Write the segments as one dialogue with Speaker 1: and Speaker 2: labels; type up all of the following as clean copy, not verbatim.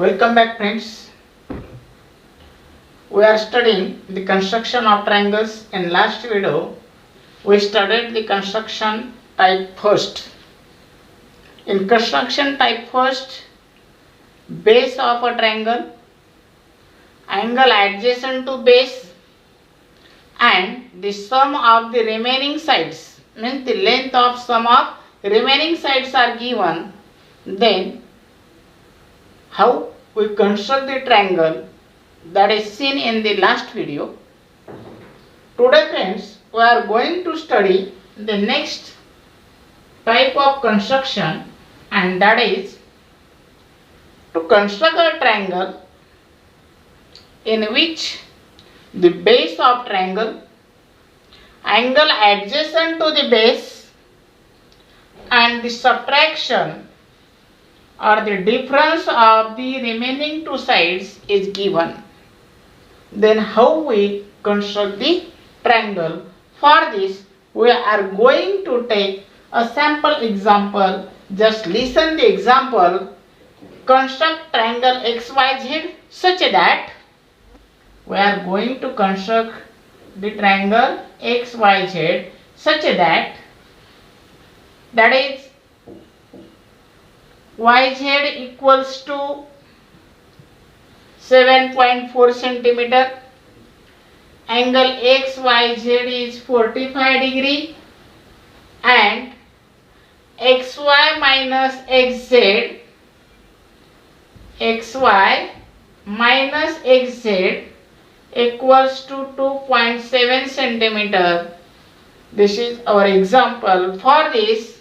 Speaker 1: Welcome back, friends. We are studying the construction of triangles. In last video we studied the construction type first. In construction type first, base of a triangle, angle adjacent to base, and the sum of the remaining sides, means the length of sum of remaining sides are given. Then how we construct the triangle, that is seen in the last video. Today, friends, we are going to study the next type of construction, and that is to construct a triangle in which the base of triangle, angle adjacent to the base, and the subtraction or the difference of the remaining two sides is given. Then how we construct the triangle? For this we are going to take a sample example. Just listen the example. Construct triangle XYZ such that we are going to construct the triangle XYZ such that is YZ equals to 7.4 centimeter, angle XYZ is 45 degree, and XY minus XZ equals to 2.7 centimeter. This is our example. For this,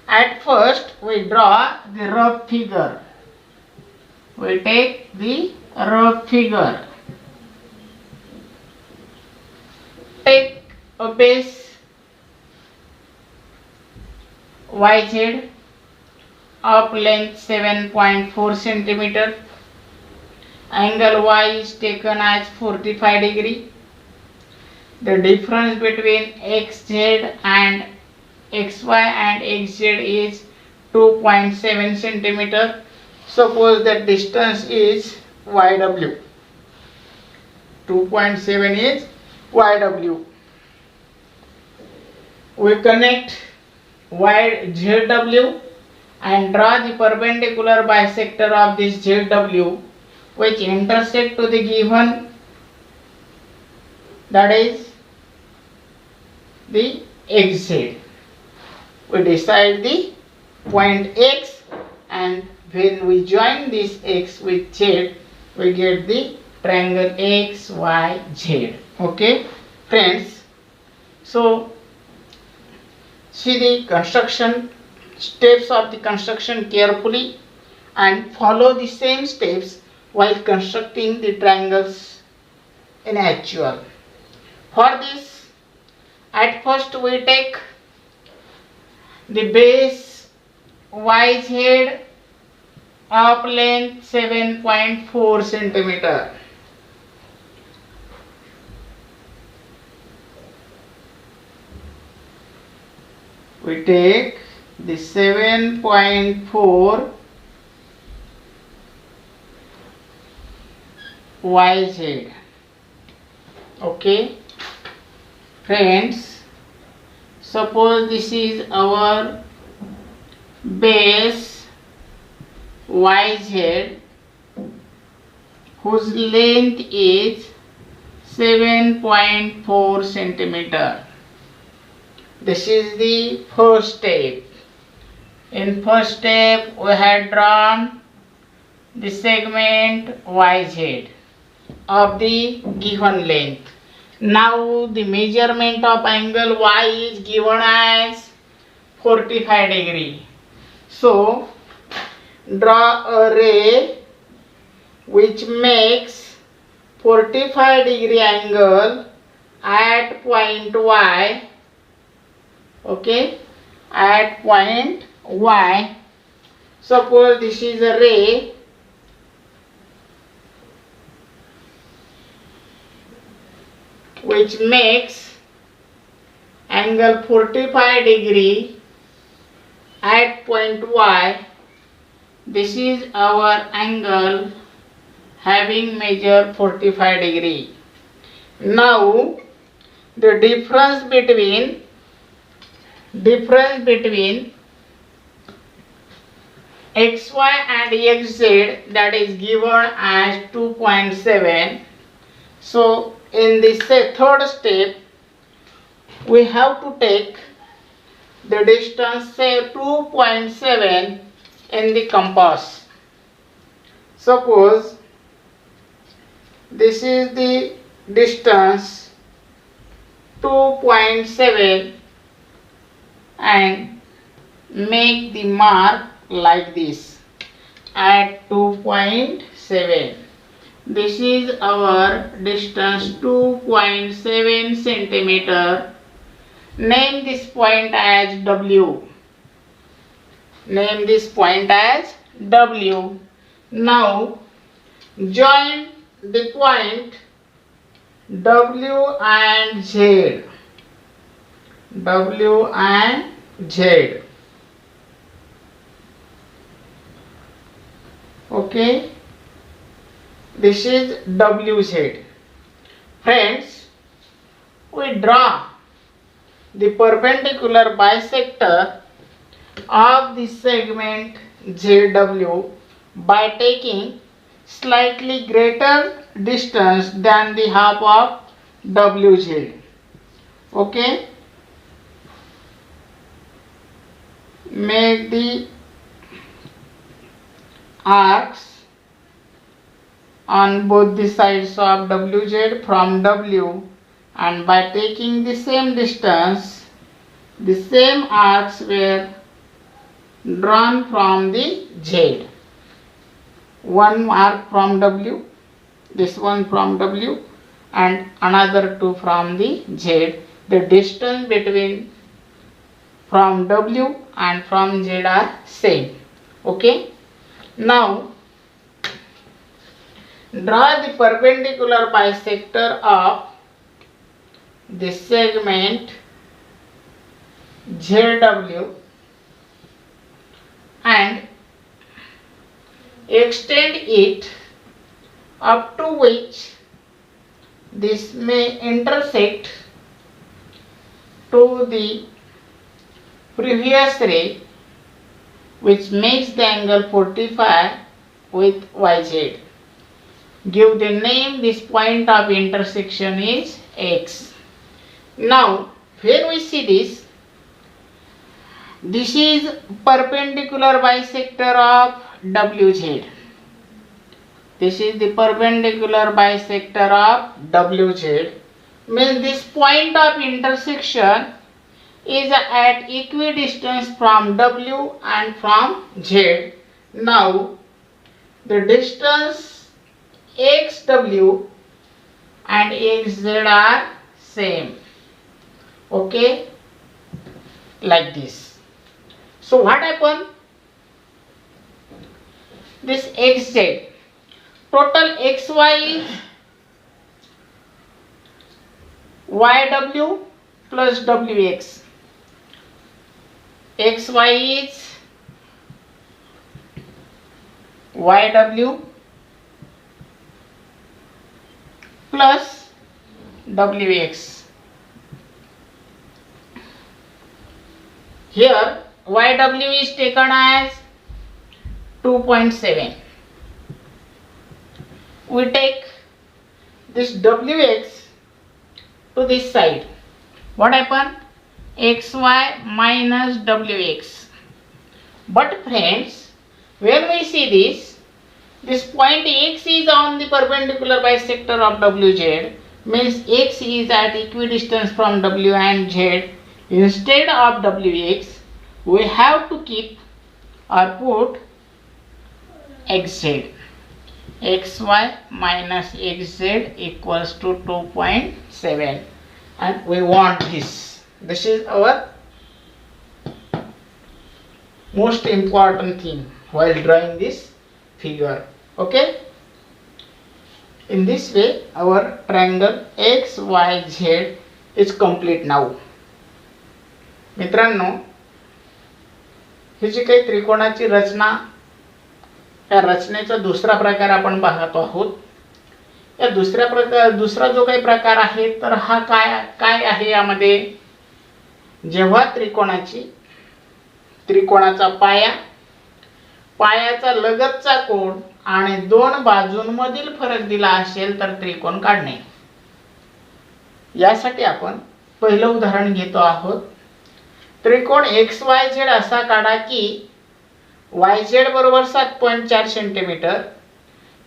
Speaker 1: at first we draw the rough figure. We take the rough figure. Take a base YZ of length 7.4 centimeter. Angle Y is taken as 45 degree. The difference between XZ and XY and XZ is 2.7 centimeter. Suppose that distance is YW. 2.7 is YW. We connect ZW and draw the perpendicular bisector of this ZW which intersect to the given, that is the XZ. We decide the point X, and when we join this X with Z, we get the triangle XYZ. Okay, friends. So see the construction steps of the construction carefully and follow the same steps while constructing the triangles in actual. For this, at first we take the base YZ of length 7.4 centimeter. We take the 7.4 YZ. Okay, friends, suppose this is our base YZ whose length is 7.4 centimeter. This is the first step. In first step we had drawn the segment YZ of the given length. Now the measurement of angle Y is given as 45 degree. So draw a ray which makes 45 degree angle at point Y. Okay, at point Y. Suppose this is a ray which makes angle 45 degree at point Y this is our angle having measure 45 degree. Now the difference between xy and xz, that is given as 2.7. So in this third step we have to take the distance, say 2.7 in the compass. Suppose this is the distance 2.7 and make the mark like this at 2.7. This is our distance 2.7 centimeter. Name this point as W. Name this point as W. Now join the point W and Z. W and Z. Okay, this is WZ. Friends, we draw the perpendicular bisector of the segment ZW by taking slightly greater distance than the half of WZ. Okay, make the arcs on both the sides of WZ from W, and by taking the same distance, the same arcs were drawn from the Z. One arc from W, this one from W, and another two from the Z. The distance between from W and from Z are same. Okay. Now draw the perpendicular bisector of the segment ZW and extend it up to which this may intersect to the previous ray, which makes the angle 45 with YZ. Give the name, this point of intersection is X. Now when we see this is perpendicular bisector of WZ. This is the perpendicular bisector of WZ. Means this point of intersection is at equidistance from W and from Z. Now the distance XW and XZ are same. Okay, like this. So what happened? This XZ, total XY is YW plus WX. XY is YW plus WX. Here YW is taken as 2.7. We take this WX to this side. What happened? XY minus WX. But friends, when we see this point X is on the perpendicular bisector of WZ, means X is at equidistance from W and Z. Instead of WX, we have to keep or put XZ. XY minus XZ equals to 2.7, and we want this. This is our most important thing while drawing this figure. Okay. In this way our triangle XYZ is complete now. मित्रांनो, ही जी काही त्रिकोणाची रचना या रचनेचा दुसरा प्रकार आपण पाहतो आहोत. या दुसरा जो काही प्रकार आहे तर हा काय आहे यामध्ये, जेव्हा त्रिकोणाचा पायाचा लगतचा कोन आणि दोन बाजूंमधील फरक दिला असेल तर त्रिकोण काढणे. यासाठी आपण पहिलं उदाहरण घेतो आहोत. त्रिकोण XYZ असा काढा की YZ बरोबर 7.4 सेंटीमीटर,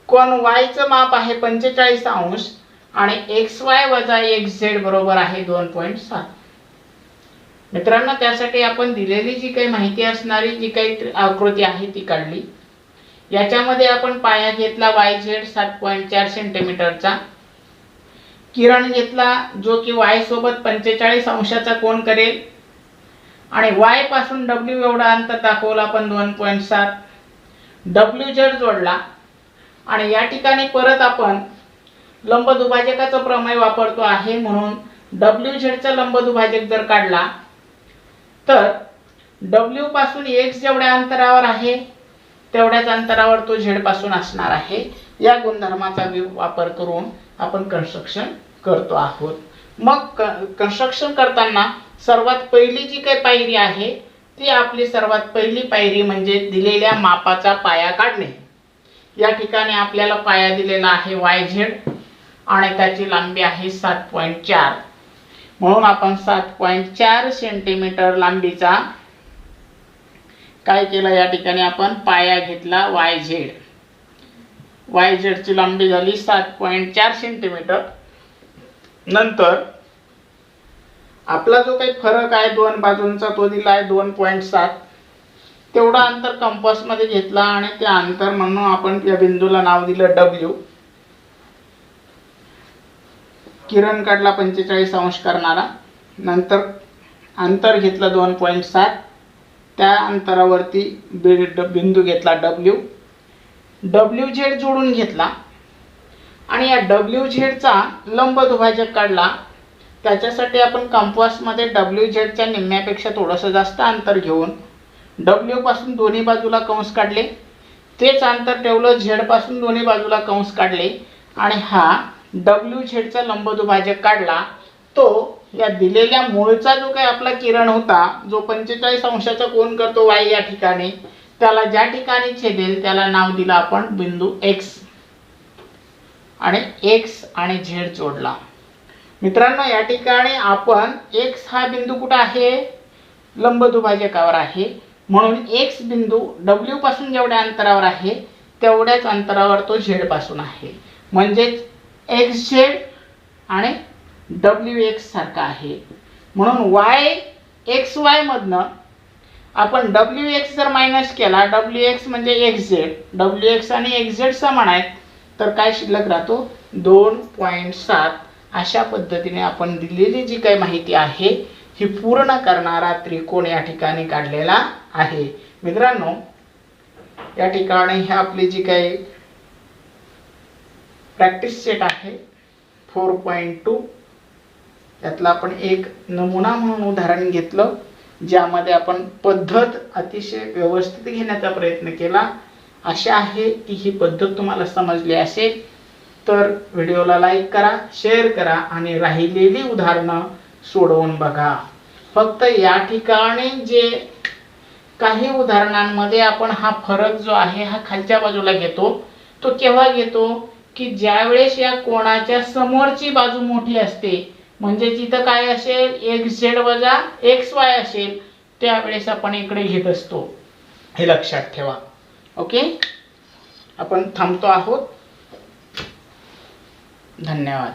Speaker 1: कोन Y चं माप आहे 45 अंश आणि XY वजा XZ बरोबर आहे 2.7. मित्रांनो, त्यासाठी आपण दिलेली जी काही माहिती असणारी जी काही आकृती आहे ती काढली. याच्यामध्ये आपण पाया घेतला YZ 7.4 सेंटीमीटरचा, किरण घेतला जो की Y सोबत 45 अंशाचा कोन करेल आणि Y पासून W एवढा अंतर दाखवला आपण 2.7. WZ जोडला आणि या ठिकाणी परत आपण लंबदुभाजकाचा प्रमेय वापरतो आहे, म्हणून WZ चा लंबदुभाजक जर काढला तर W पासून X जेवढ्या अंतरावर आहे तेवढ्याच अंतरावर तो Z पासून असणार आहे. या गुणधर्माचा वापर करून आपण कन्स्ट्रक्शन करतो आहोत. मग कन्स्ट्रक्शन करताना सर्वात पहिली जी काही पायरी आहे ती आपली सर्वात पहिली पायरी म्हणजे दिलेल्या मापाचा पाया काढणे. या ठिकाणी आपल्याला पाया दिलेला आहे YZ आणि त्याची लांबी आहे 7.4, म्हणून आपण 7.4 सेंटीमीटर लांबीचा काय केलं, या ठिकाणी आपण पाया घेतला YZ ची लांबी झाली 7.4 सेंटीमीटर. नंतर आपला जो काही फरक आहे दोन बाजूंचा तो दिला आहे 2.7. तेवढा अंतर कंपास मध्ये घेतला आणि ते अंतर म्हणून आपण या बिंदूला नाव दिलं W. किरण काढला 45 अंश करणारा, नंतर अंतर घेतलं 2.7, त्या अंतरावरती बिंदू घेतला W. WZ जोडून घेतला आणि या WZ चा लंबदुभाजक काढला. त्याच्यासाठी आपण कंपास मध्ये WZ च्या निम्म्यापेक्षा थोडंसं जास्त अंतर घेऊन W पासून दोन्ही बाजूला कंस काढले, तेच अंतर ठेवलं, Z पासून दोन्ही बाजूला कंस काढले आणि हा WZ चा लंबदुभाजक काढला. तो या दिलेल्या मूळचा जो काही आपला किरण होता जो 45 अंशाचा कोन करतो Y या ठिकाणी, त्याला ज्या ठिकाणी छेदेल त्याला नाव दिलं आपण बिंदू X आणि X आणि Z जोडला. मित्रांनो, या ठिकाणी आपण X हा बिंदू कुठे आहे, लंबदुभाजकावर आहे, म्हणून X बिंदू W पासून जेवढ्या अंतरावर आहे तेवढ्याच अंतरावर तो Z पासून आहे, म्हणजेच XZ आणि WX सारखा आहे. म्हणून YXY मधनं आपण WX जर मायनस केला, WX म्हणजे XZ, WX आणि XZ समान आहेत, तर काय शिल्लक राहतो 2.7. अशा पद्धतीने आपण दिलेली जी काही माहिती आहे ही पूर्ण करणारा त्रिकोण या ठिकाणी काढलेला आहे. मित्रांनो, या ठिकाणी ही आपली जी काही प्रॅक्टिस सेट आहे 4.2, त्यातला आपण एक नमुना म्हणून उदाहरण घेतलं, ज्यामध्ये आपण पद्धत अतिशय व्यवस्थित घेण्याचा प्रयत्न केला. आशा आहे की ही पद्धत तुम्हाला समजली असेल. तर व्हिडिओला लाईक करा, शेअर करा आणि राहिलेली उदाहरणं सोडवून बघा. फक्त या ठिकाणी जे काही उदाहरणांमध्ये आपण हा फरक जो आहे हा खालच्या बाजूला घेतो, तो केव्हा घेतो की ज्यावेळेस या कोणाच्या समोरची बाजू मोठी असते, म्हणजे जिथं काय असेल XZ वजा XY असेल, त्यावेळेस आपण इकडे घेत असतो. हे लक्षात ठेवा. ओके, आपण थांबतो आहोत. धन्यवाद.